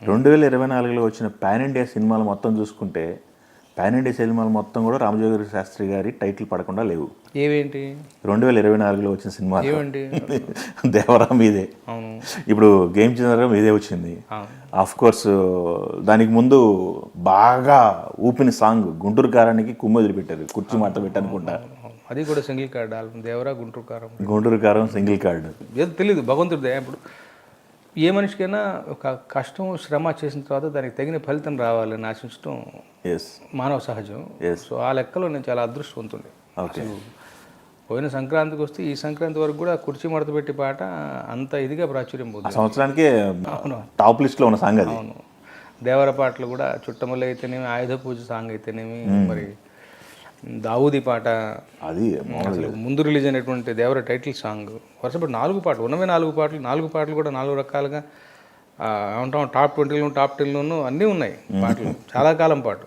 2024లో వచ్చిన pan India సినిమాలు మొత్తం చూసుకుంటే పాన్ ఇండియా సినిమాలు మొత్తం కూడా రామజోగి శాస్త్రి గారి టైటిల్ పడకుండా లేవు. ఏవేంటి 2024లో వచ్చిన సినిమా ఏవండి? దేవరా మీదే, అవును ఇప్పుడు గేమ్ చేంజర్ మీదే వచ్చింది. ఆఫ్ కోర్స్ దానికి ముందు బాగా ఊపిన సాంగ్ గుంటూరు కారానికి కుమ్మ వదిలిపెట్టారు, కుర్చీ మాట పెట్టనుకుంటా. అది కూడా single card album Devara Guntur కారం. గుంటూరు కారం సింగిల్ కార్డు. ఏదో తెలియదు భగవంతుడి దయ. ఇప్పుడు ఏ మనిషికైనా ఒక కష్టం శ్రమ చేసిన తర్వాత దానికి తగిన ఫలితం రావాలని ఆశించడం ఎస్ మానవ సహజం. సో ఆ లెక్కలో నేను చాలా అదృష్టవంతుడి. ఓకే. పోయిన సంక్రాంతికి వస్తే ఈ సంక్రాంతి వరకు కూడా కుర్చీ మడత పెట్టి పాట అంత ఇదిగా ప్రాచుర్యం ఆ పోతుంది. సంవత్సరానికి టాప్ లిస్ట్లో ఉన్న సాంగ్ అది. అవును, దేవర పాటలు కూడా చుట్టమల్లి అయితేనేమి, ఆయుధ పూజ సాంగ్ అయితేనేమి, మరి దావూది పాట, అది అసలు ముందు రిలీజ్ అయినటువంటి దేవర టైటిల్ సాంగ్, వరుసపడి 4 పాటలు, ఉన్నవే 4 పాటలు. 4 పాటలు కూడా 4 రకాలుగా ఏమంటాం టాప్ 20లోను టాప్ 10లోను అన్నీ ఉన్నాయి పాటలు, చాలా కాలం పాటు.